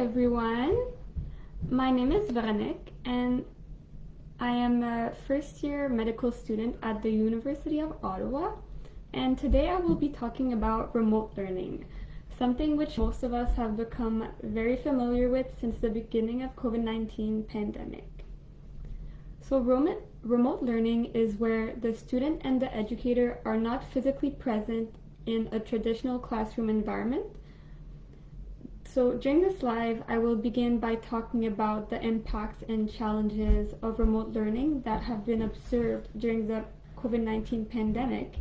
everyone. My name is Veronique and I am a first year medical student at the University of Ottawa, and today I will be talking about remote learning, something which most of us have become very familiar with since the beginning of COVID-19 pandemic. So remote learning is where the student and the educator are not physically present in a traditional classroom environment. So during this live, I will begin by talking about the impacts and challenges of remote learning that have been observed during the COVID-19 pandemic,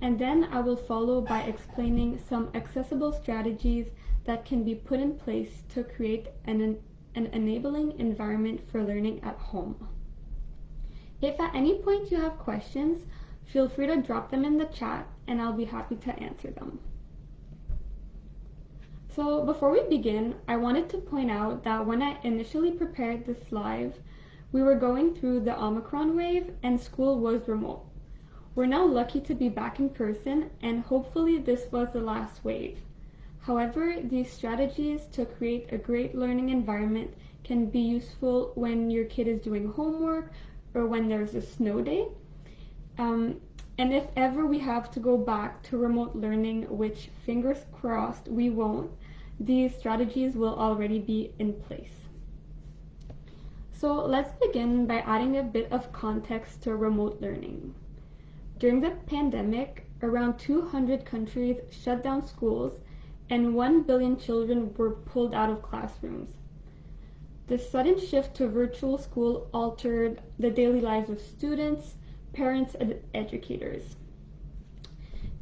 and then I will follow by explaining some accessible strategies that can be put in place to create an enabling environment for learning at home. If at any point you have questions, feel free to drop them in the chat and I'll be happy to answer them. So before we begin, I wanted to point out that when I initially prepared this live, we were going through the Omicron wave and school was remote. We're now lucky to be back in person and hopefully this was the last wave. However, these strategies to create a great learning environment can be useful when your kid is doing homework or when there's a snow day. And if ever we have to go back to remote learning, which fingers crossed we won't, these strategies will already be in place. So let's begin by adding a bit of context to remote learning. During the pandemic, around 200 countries shut down schools and 1 billion children were pulled out of classrooms. The sudden shift to virtual school altered the daily lives of students, parents, and educators.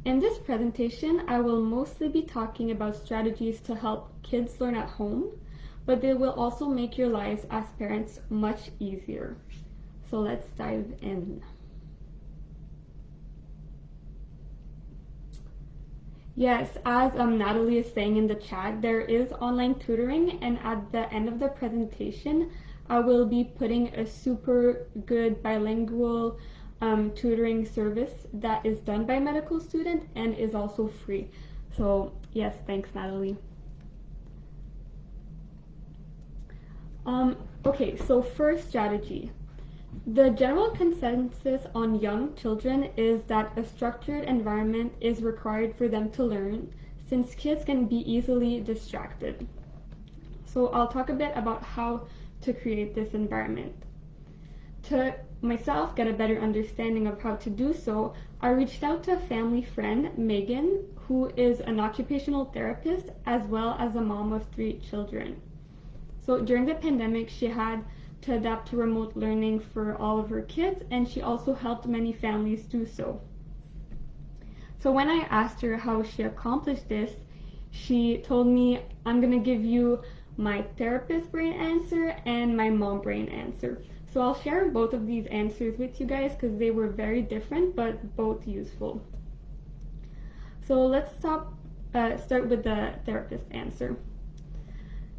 In this presentation, I will mostly be talking about strategies to help kids learn at home, but they will also make your lives as parents much easier. So let's dive in. Yes, as Natalie is saying in the chat, there is online tutoring, and at the end of the presentation, I will be putting a super good bilingual tutoring service that is done by a medical student and is also free. So yes, thanks Natalie. Okay, so first strategy. The general consensus on young children is that a structured environment is required for them to learn, since kids can be easily distracted. So I'll talk a bit about how to create this environment. To myself get a better understanding of how to do so, I reached out to a family friend, Megan, who is an occupational therapist as well as a mom of 3 children. So during the pandemic, she had to adapt to remote learning for all of her kids, and she also helped many families do so. So when I asked her how she accomplished this, she told me, I'm gonna give you my therapist brain answer and my mom brain answer. So I'll share both of these answers with you guys because they were very different but both useful. So let's start with the therapist answer.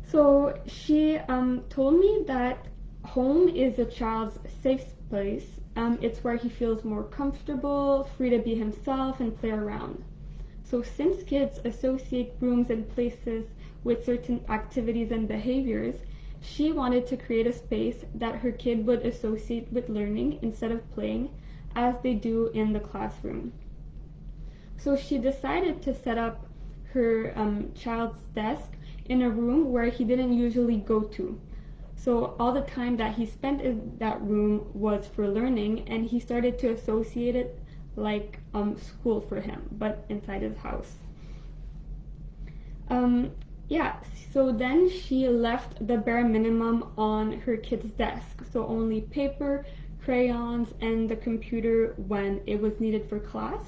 So she told me that home is a child's safe place. It's where he feels more comfortable, free to be himself and play around. So since kids associate rooms and places with certain activities and behaviors, she wanted to create a space that her kid would associate with learning instead of playing, as they do in the classroom. So she decided to set up her child's desk in a room where he didn't usually go to. So all the time that he spent in that room was for learning, and he started to associate it like school for him, but inside his house. So then she left the bare minimum on her kid's desk. So only paper, crayons, and the computer when it was needed for class,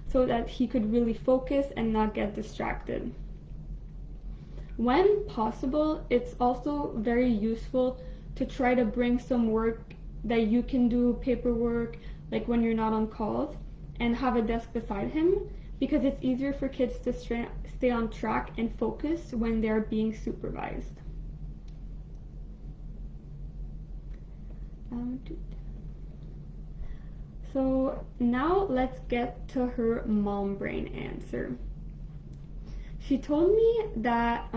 so that he could really focus and not get distracted. When possible, it's also very useful to try to bring some work that you can do, paperwork, like when you're not on calls, and have a desk beside him, because it's easier for kids to stay on track and focus when they're being supervised. So now let's get to her mom brain answer. She told me that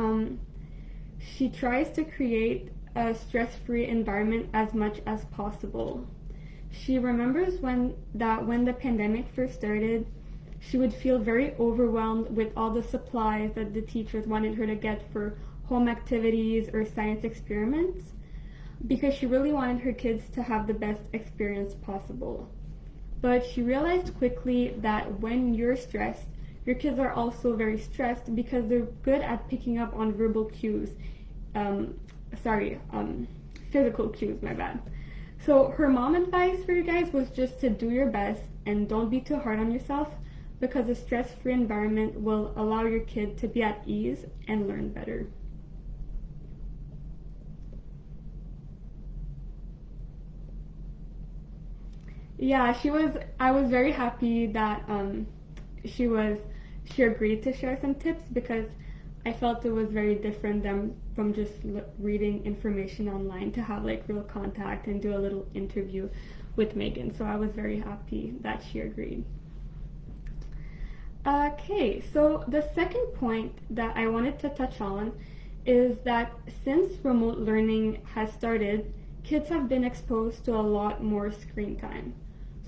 She tries to create a stress-free environment as much as possible. She remembers when the pandemic first started, she would feel very overwhelmed with all the supplies that the teachers wanted her to get for home activities or science experiments, because she really wanted her kids to have the best experience possible. But she realized quickly that when you're stressed, your kids are also very stressed because they're good at picking up on verbal cues. Physical cues, my bad. So her mom advice for you guys was just to do your best and don't be too hard on yourself, because a stress-free environment will allow your kid to be at ease and learn better. Yeah, I was very happy that she was she agreed to share some tips, because I felt it was very different than from just reading information online, to have like real contact and do a little interview with Megan. So I was very happy that she agreed. Okay, so the second point that I wanted to touch on is that since remote learning has started, kids have been exposed to a lot more screen time.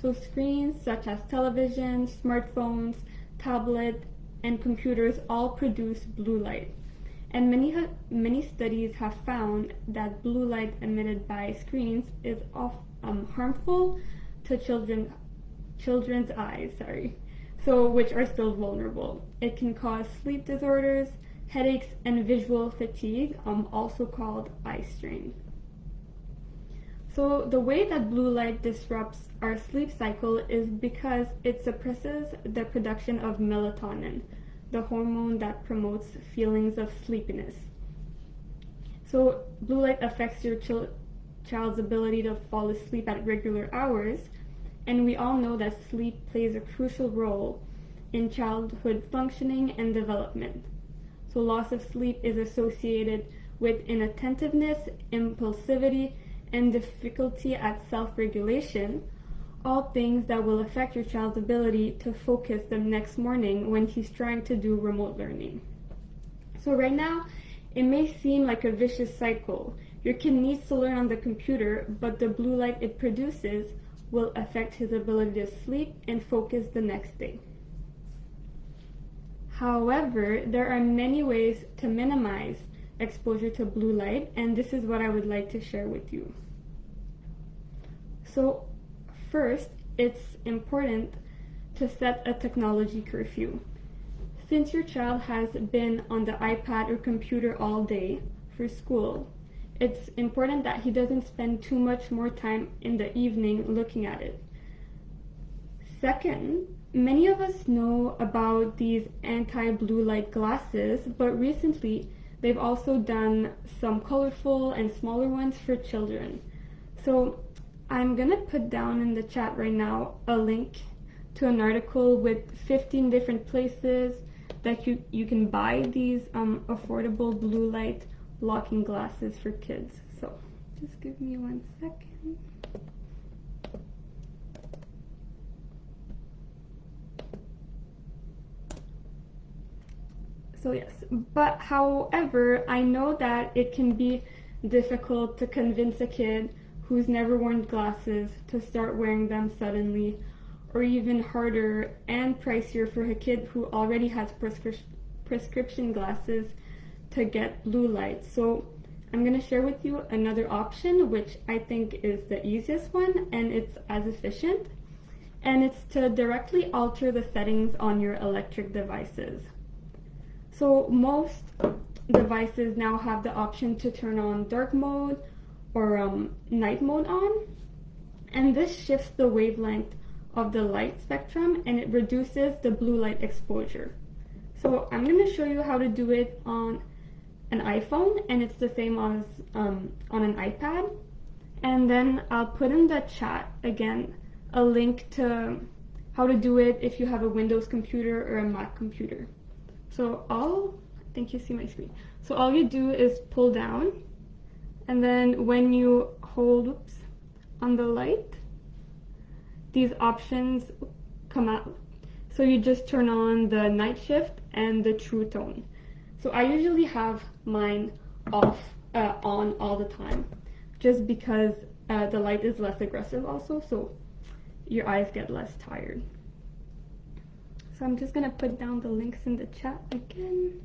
So screens such as television, smartphones, tablet, and computers all produce blue light. And many studies have found that blue light emitted by screens is harmful to children's eyes, so which are still vulnerable. It can cause sleep disorders, headaches, and visual fatigue, also called eye strain. So the way that blue light disrupts our sleep cycle is because it suppresses the production of melatonin, the hormone that promotes feelings of sleepiness. So blue light affects your child's ability to fall asleep at regular hours, and we all know that sleep plays a crucial role in childhood functioning and development. So loss of sleep is associated with inattentiveness, impulsivity, and difficulty at self-regulation, all things that will affect your child's ability to focus the next morning when he's trying to do remote learning. So right now, it may seem like a vicious cycle. Your kid needs to learn on the computer, but the blue light it produces will affect his ability to sleep and focus the next day. However, there are many ways to minimize exposure to blue light, and this is what I would like to share with you. So first, it's important to set a technology curfew. Since your child has been on the iPad or computer all day for school, it's important that he doesn't spend too much more time in the evening looking at it. Second, many of us know about these anti-blue light glasses, but recently they've also done some colorful and smaller ones for children. So I'm gonna put down in the chat right now a link to an article with 15 different places that you can buy these affordable blue light blocking glasses for kids. So just give me 1 second. So yes, but however, I know that it can be difficult to convince a kid who's never worn glasses to start wearing them suddenly, or even harder and pricier for a kid who already has prescription glasses to get blue light. So I'm going to share with you another option, which I think is the easiest one and it's as efficient, and it's to directly alter the settings on your electric devices. So most devices now have the option to turn on dark mode or night mode on, and this shifts the wavelength of the light spectrum and it reduces the blue light exposure. So I'm going to show you how to do it on an iPhone, and it's the same as on an iPad, and then I'll put in the chat again a link to how to do it if you have a Windows computer or a Mac computer. So I think you see my screen. So all you do is pull down, and then when you hold on the light, these options come out. So you just turn on the night shift and the true tone. So I usually have mine on all the time, just because the light is less aggressive also, so your eyes get less tired. So I'm just gonna put down the links in the chat again.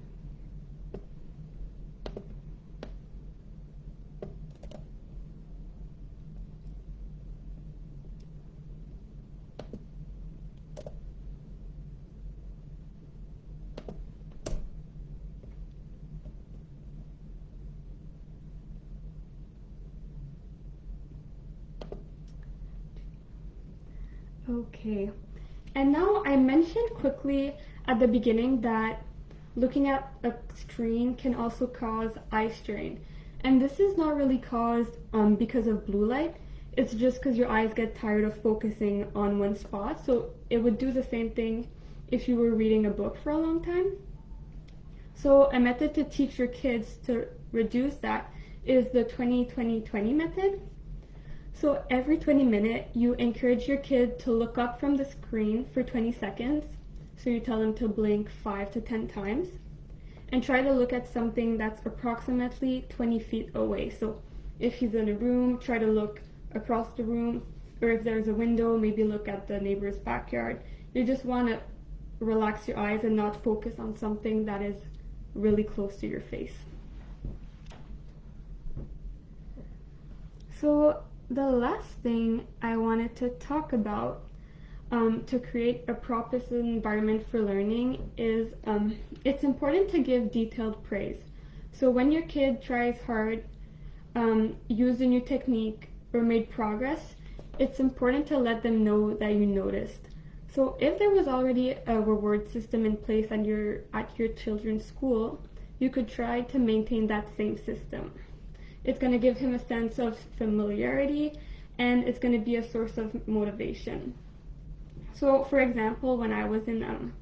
Okay, and now I mentioned quickly at the beginning that looking at a screen can also cause eye strain. And this is not really caused because of blue light. It's just because your eyes get tired of focusing on one spot. So it would do the same thing if you were reading a book for a long time. So a method to teach your kids to reduce that is the 20-20-20 method. So every 20 minutes, you encourage your kid to look up from the screen for 20 seconds. So you tell them to blink 5 to 10 times and try to look at something that's approximately 20 feet away. So if he's in a room, try to look across the room, or if there's a window, maybe look at the neighbor's backyard. You just want to relax your eyes and not focus on something that is really close to your face. So the last thing I wanted to talk about to create a proper environment for learning is it's important to give detailed praise. So when your kid tries hard, used a new technique, or made progress, it's important to let them know that you noticed. So if there was already a reward system in place at your children's school, you could try to maintain that same system. It's going to give him a sense of familiarity, and it's going to be a source of motivation. So, for example, when I was in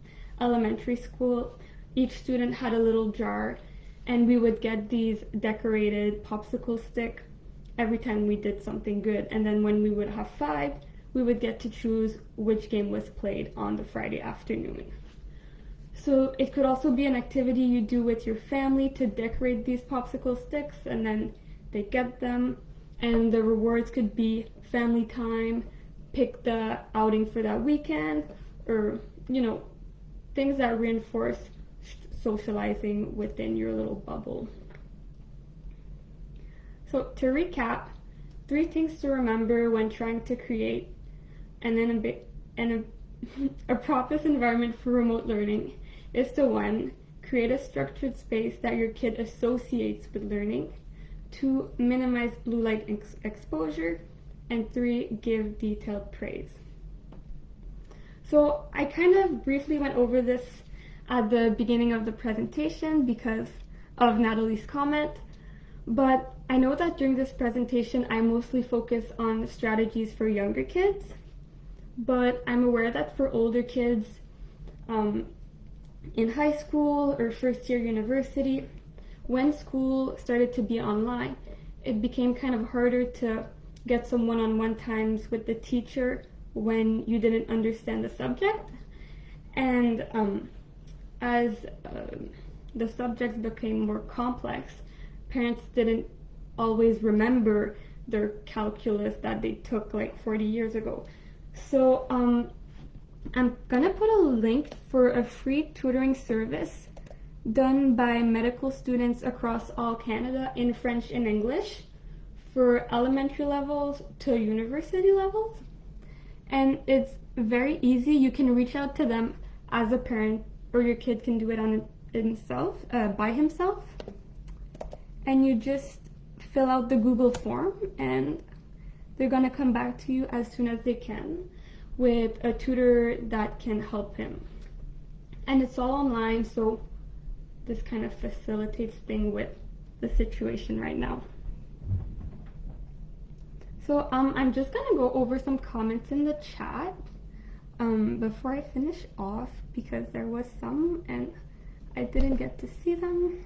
elementary school, each student had a little jar, and we would get these decorated popsicle stick every time we did something good. And then when we would have 5, we would get to choose which game was played on the Friday afternoon. So it could also be an activity you do with your family to decorate these popsicle sticks, and then they get them, and the rewards could be family time, pick the outing for that weekend, or things that reinforce socializing within your little bubble. So to recap, 3 things to remember when trying to create a proper environment for remote learning is to 1, create a structured space that your kid associates with learning. 2, minimize blue light exposure, and 3, give detailed praise. So I kind of briefly went over this at the beginning of the presentation because of Natalie's comment, but I know that during this presentation I mostly focus on strategies for younger kids, but I'm aware that for older kids in high school or first year university, when school started to be online, it became kind of harder to get some one-on-one times with the teacher when you didn't understand the subject. And as the subjects became more complex, parents didn't always remember their calculus that they took like 40 years ago. So I'm gonna put a link for a free tutoring service done by medical students across all Canada in French and English for elementary levels to university levels. And it's very easy. You can reach out to them as a parent, or your kid can do it on himself, by himself. And you just fill out the Google form, and they're gonna come back to you as soon as they can with a tutor that can help him. And it's all online, so this kind of facilitates things with the situation right now. So I'm just gonna go over some comments in the chat before I finish off, because there was some and I didn't get to see them.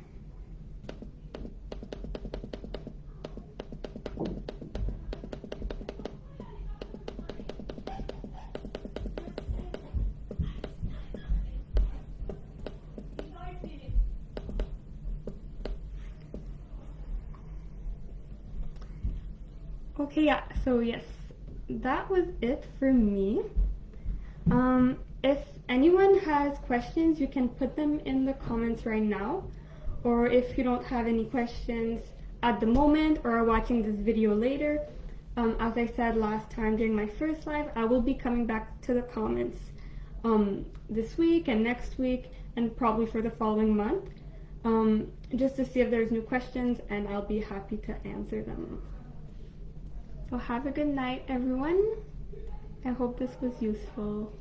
Okay, yeah, so yes, that was it for me. If anyone has questions, you can put them in the comments right now. Or if you don't have any questions at the moment or are watching this video later, as I said last time during my first live, I will be coming back to the comments this week and next week and probably for the following month, just to see if there's new questions, and I'll be happy to answer them. So have a good night, everyone. I hope this was useful.